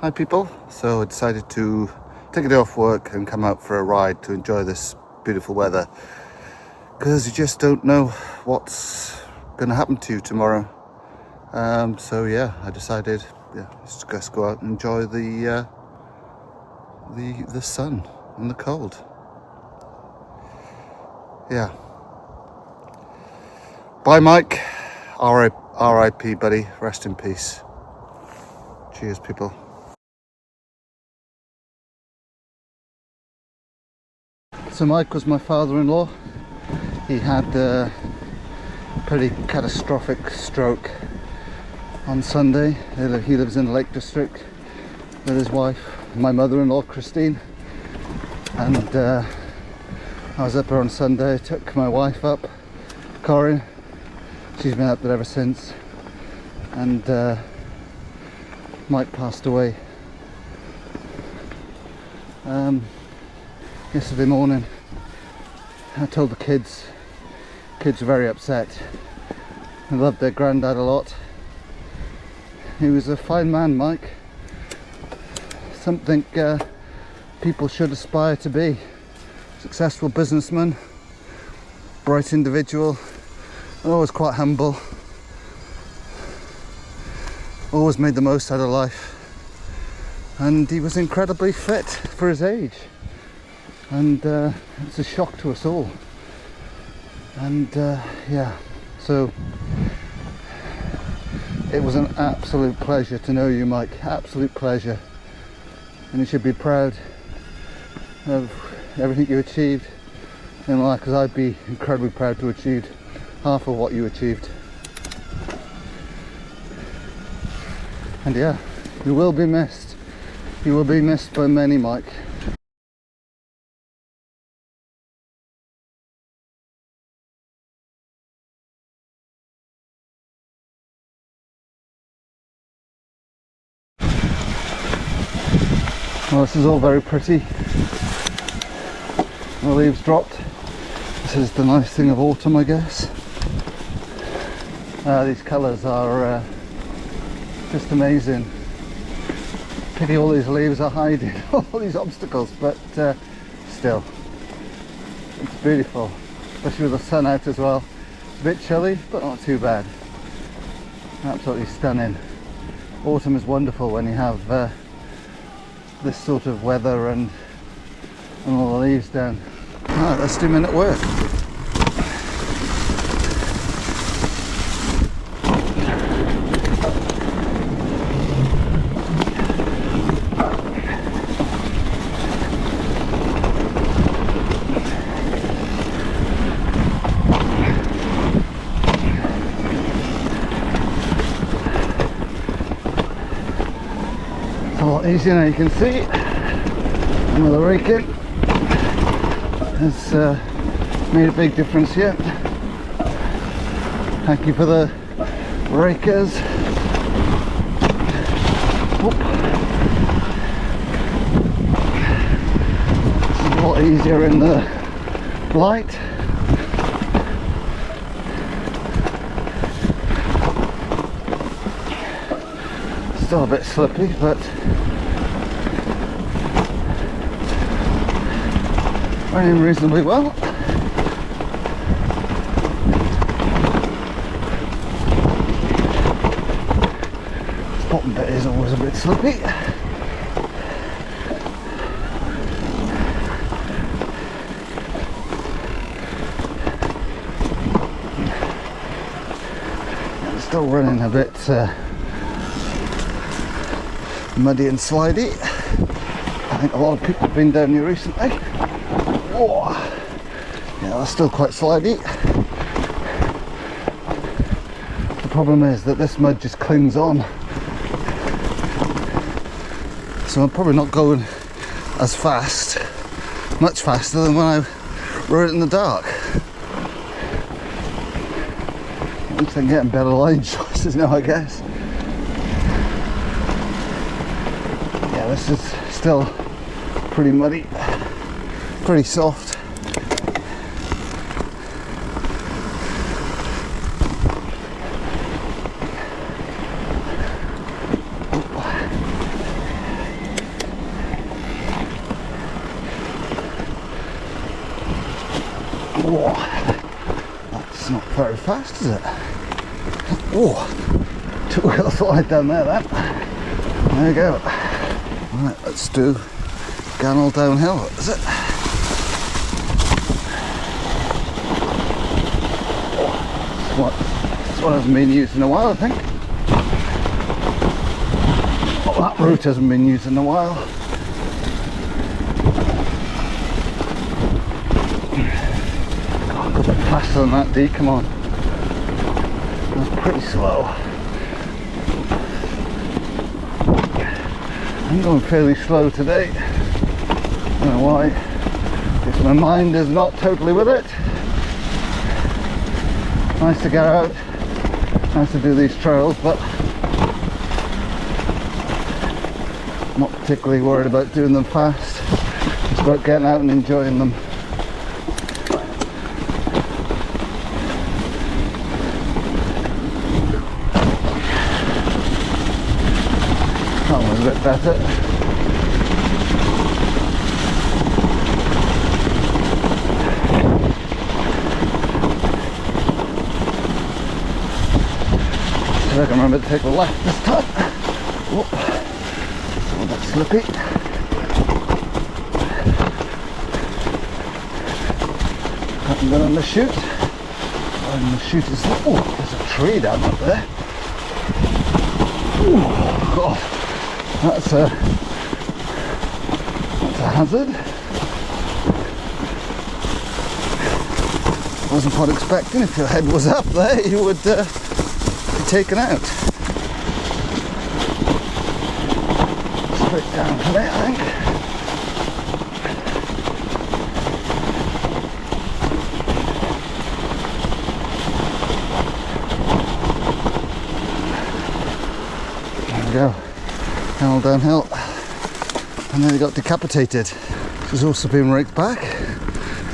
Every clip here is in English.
Hi people, so I decided to take a day off work and come out for a ride to enjoy this beautiful weather, because you just don't know what's going to happen to you tomorrow. So yeah, I decided let's just go out and enjoy the sun and the cold. Yeah. Bye Mike, R.I.P. buddy, rest in peace. Cheers people. So Mike was my father-in-law. He had a pretty catastrophic stroke on Sunday. He lives in the Lake District with his wife, my mother-in-law Christine, and I was up there on Sunday. I took my wife up, Corinne. She's been up there ever since, and Mike passed away yesterday morning. I told the kids were very upset. They loved their granddad a lot. He was a fine man, Mike. Something people should aspire to be. Successful businessman, bright individual, always quite humble, always made the most out of life, and he was incredibly fit for his age, and it's a shock to us all. And yeah, so it was an absolute pleasure to know you, Mike. Absolute pleasure, and you should be proud of everything you achieved in life, because I'd be incredibly proud to achieve half of what you achieved. And yeah, you will be missed. You will be missed by many, Mike. Well, this is all very pretty. The leaves dropped. This is the nice thing of autumn, I guess. These colours are just amazing. Pity all these leaves are hiding all these obstacles, but still, it's beautiful, especially with the sun out as well. It's a bit chilly, but not too bad. Absolutely stunning. Autumn is wonderful when you have this sort of weather and all the leaves down. Right, let's do minute work. It's a lot easier now, you can see. And with the raking, has made a big difference here. Thank you for the rakers. Oop. It's a lot easier in the light. Still a bit slippy, but running reasonably well. This bottom bit is always a bit slippy. It's still running a bit muddy and slidey. I think a lot of people have been down here recently. Oh, yeah, that's still quite slidey. The problem is that this mud just clings on, so I'm probably not going as fast, much faster than when I rode it in the dark. At least I'm getting better line choices now, I guess. Yeah, this is still pretty muddy. Pretty soft. Whoa, that's not very fast, is it? Whoa, 2 wheel slide down there then. There we go. Right, let's do Ganol downhill, is it? This one hasn't been used in a while, I think. Oh, that route hasn't been used in a while. Oh, a bit faster than that, D, come on. That's pretty slow. I'm going fairly slow today. I don't know why. Because my mind is not totally with it. Nice to get out, nice to do these trails, but I'm not particularly worried about doing them fast. It's about getting out and enjoying them. That one's a bit better. I can remember to take the left this time. Whoop. A bit slippy. Haven't gone on the chute. And the chute is... Oh, there's a tree down up there. Oh God, that's a hazard. Wasn't quite expecting. If your head was up there, you would taken out. Straight down from there, I think. There we go. All downhill. And then he got decapitated. She's also been raked back.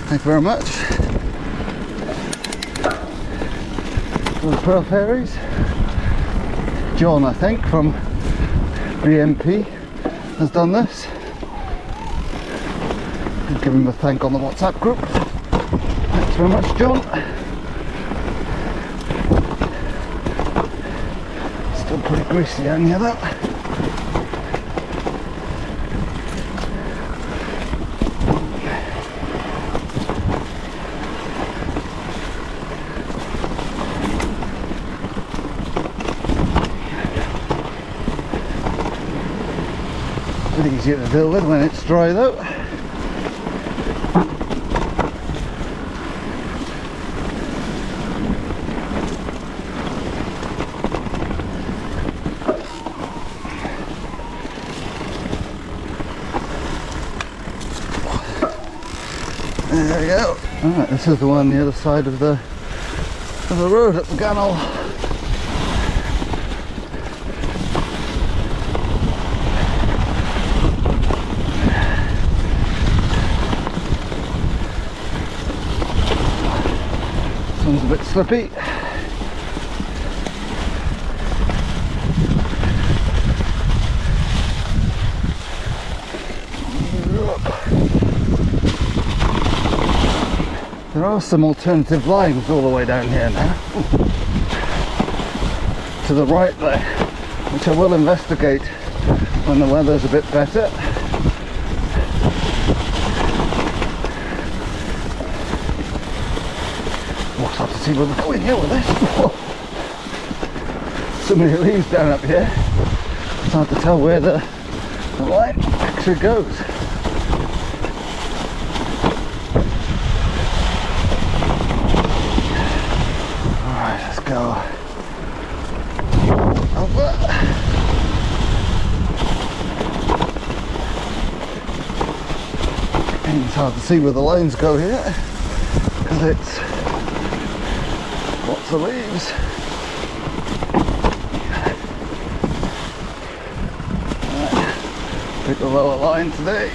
Thank you very much. Those pearl fairies. John, I think, from BMP has done this. I'll give him a thank on the WhatsApp group. Thanks very much, John. Still pretty greasy down here though. Easier to deal with when it's dry though. There we go. Alright, this is the one on the other side of the road at the Ganol. One's a bit slippy. There are some alternative lines all the way down here now. To the right there, which I will investigate when the weather's a bit better. We'll have to see where we're going here with this. So many leaves down up here. It's hard to tell where the line actually goes. Alright, let's go. Over. And it's hard to see where the lines go here because it's lots of leaves. Pick the lower line today.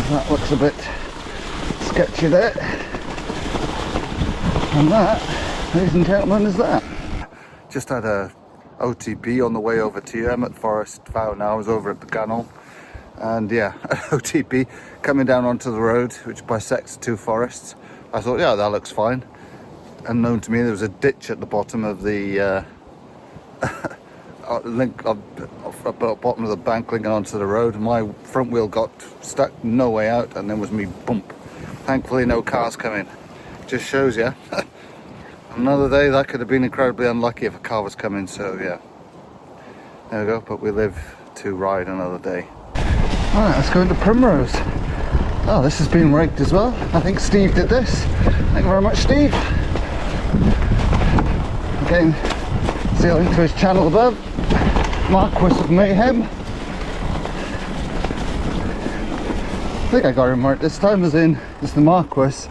That looks a bit sketchy there. And that, ladies and gentlemen, is that. Just had a OTP on the way over to here. I'm at Forest Vow now. I was over at the Ganol. And yeah, OTP coming down onto the road, which bisects two forests. I thought, yeah, that looks fine. Unknown to me, there was a ditch at the bottom of the bottom of the bank linking onto the road. My front wheel got stuck, no way out, and then was me bump. Thankfully, no cars coming. Just shows you. Another day that could have been incredibly unlucky if a car was coming. So yeah, there we go. But we live to ride another day. All right, let's go into Primrose. Oh, this has been raked as well. I think Steve did this. Thank you very much, Steve. Again, see a link to his channel above. Marquis of Mayhem. I think I got him right this time, as in it's the Marquis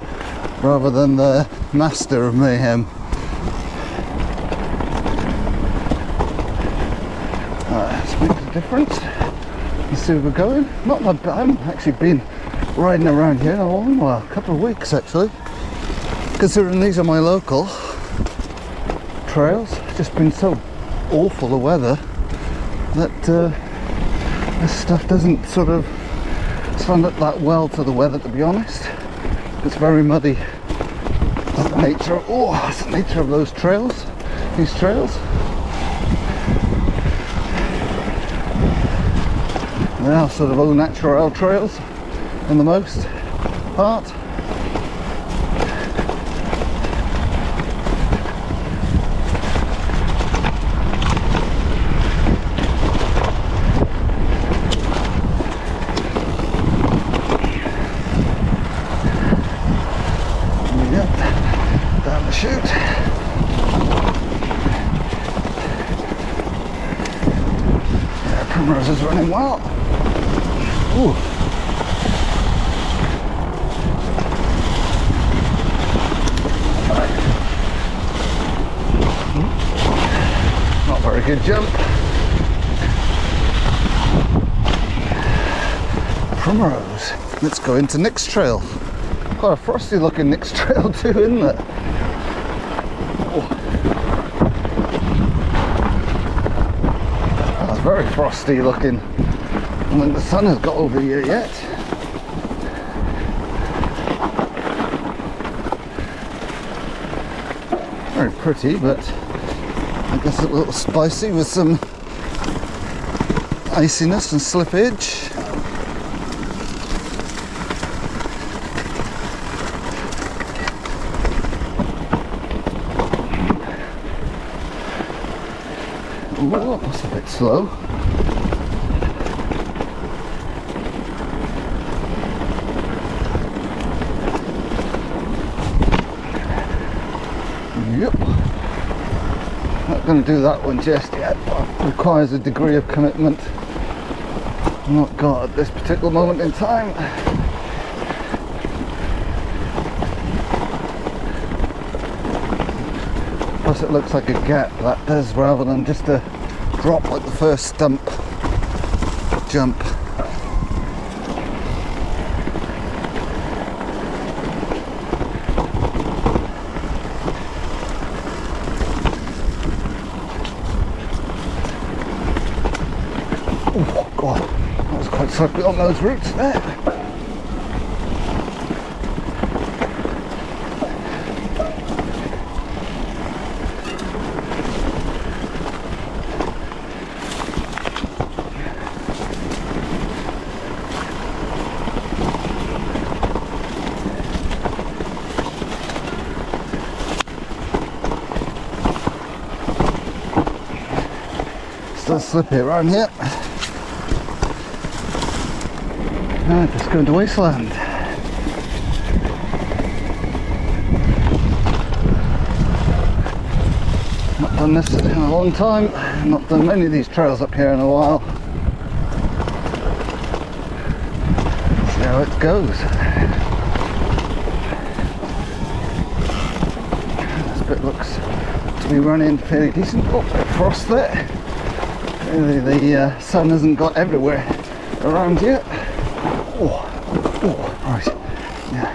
rather than the Master of Mayhem. Let's make a difference. Let's see where we're going. Not that bad. I haven't actually been riding around here in a long while, a couple of weeks actually. Considering these are my local trails, it's just been so awful the weather that this stuff doesn't sort of stand up that well to the weather, to be honest. It's very muddy. That's the nature. Oh, that's the nature of those trails. These trails. They are sort of au naturel trails, in the most part. Shoot. Yeah, Primrose is running well. Ooh. Not very good jump. Primrose. Let's go into Nick's Trail. Quite a frosty looking Nick's Trail too, isn't it? That's very frosty looking. I mean, the sun has got over here yet. Very pretty, but I guess a little spicy with some iciness and slippage. Oh, that's a bit slow. Yep. Not going to do that one just yet, but it requires a degree of commitment I've not got at this particular moment in time. Plus it looks like a gap, that does, rather than just a drop like the first stump jump. Oh god, that was quite slippery on those roots there. Still slippy around here. Just going to Wasteland. Not done this in a long time. Not done many of these trails up here in a while. See how it goes. This bit looks to be running fairly decent. Oh, bit of frost there. Clearly the sun hasn't got everywhere around yet. Oh, right, yeah.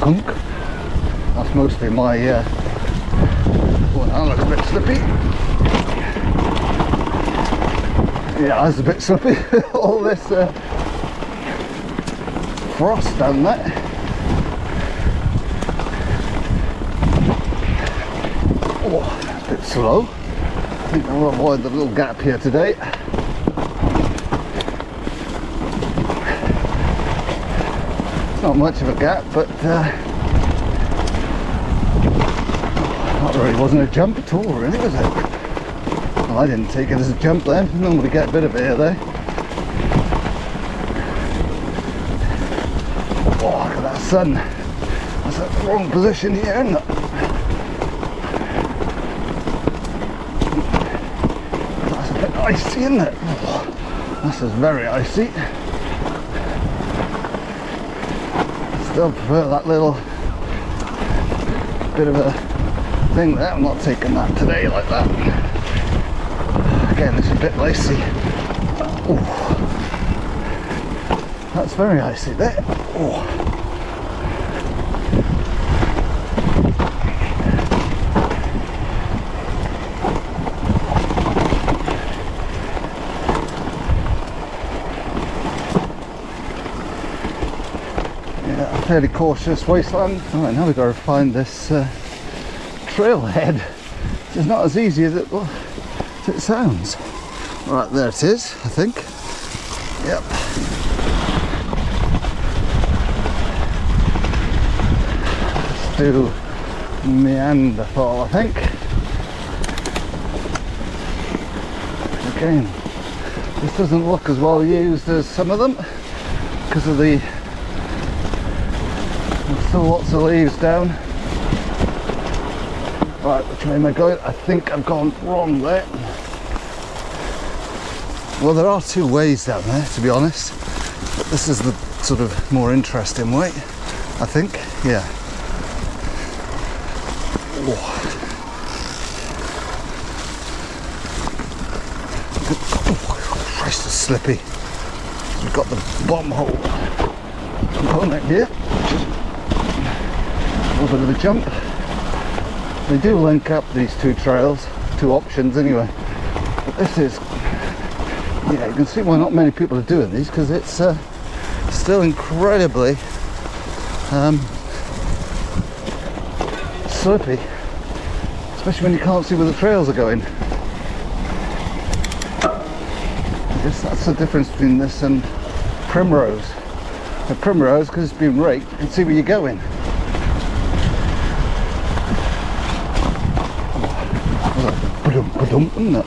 gunk. That's mostly my oh, that looks a bit slippy. Yeah, that's a bit slippy. All this frost down there. Oh, a bit slow. I think I'll avoid the little gap here today. It's not much of a gap, but that really wasn't a jump at all, really, was it? Well, I didn't take it as a jump then. Normally get a bit of air there. Oh, look at that sun. That's the wrong position here, isn't it? That's a bit icy, isn't it? Oh, that's just very icy. Still prefer that little bit of a thing there. I'm not taking that today like that. Again, it's a bit icy. Oh, that's very icy there. Oh. Fairly cautious wasteland. Alright, now we've got to find this trailhead. It's not as easy as it sounds. Right, there it is, I think. Yep. Let's do Neanderthal, I think. Again, this doesn't look as well used as some of them because of the still lots of leaves down. Right, which way am I going? I think I've gone wrong there. Well, there are two ways down there, to be honest, but this is the sort of more interesting way, I think. Yeah. Oh, Christ, it's slippy. We've got the bomb hole component here. A little bit of a jump. They do link up these two trails, two options anyway. But this is, yeah, you can see why not many people are doing these, because it's still incredibly slippy, especially when you can't see where the trails are going. I guess that's the difference between this and Primrose. The Primrose, because it's been raked, you can see where you're going. Isn't it?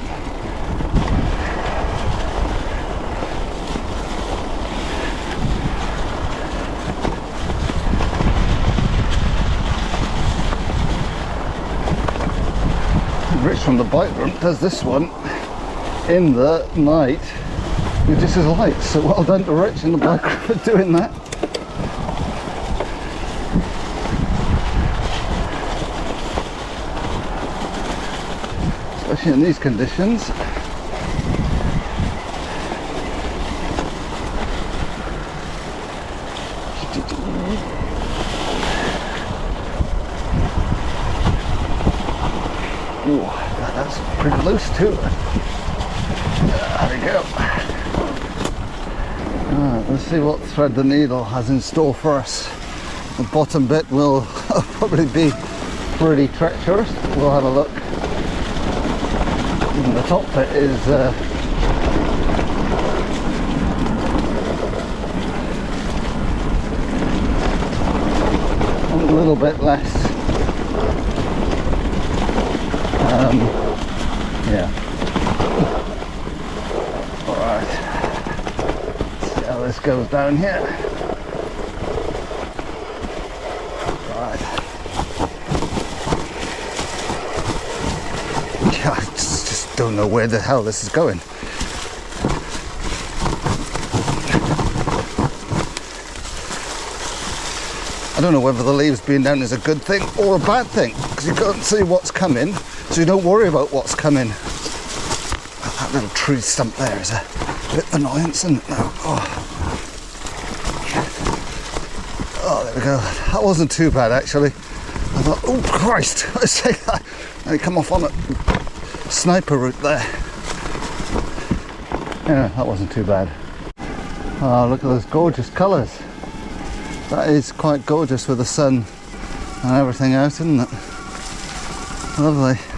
Rich from the bike room does this one in the night with just his lights, so well done to Rich in the bike room for doing that. Especially in these conditions. Ooh, that's pretty loose too. There we go. Alright, let's see what Thread the Needle has in store for us. The bottom bit will probably be pretty treacherous. We'll have a look. Even the top bit is a little bit less. Yeah. Alright. Let's see how this goes down here. Right. Yeah, I just don't know where the hell this is going. I don't know whether the leaves being down is a good thing or a bad thing, because you can't see what's coming, so you don't worry about what's coming. That little tree stump there is a bit of annoyance, isn't it now? Oh, Oh, there we go. That wasn't too bad actually. I thought, oh Christ, I say that. And come off on a sniper route there. Anyway, that wasn't too bad. Oh, look at those gorgeous colours. That is quite gorgeous with the sun and everything out, isn't it? Lovely.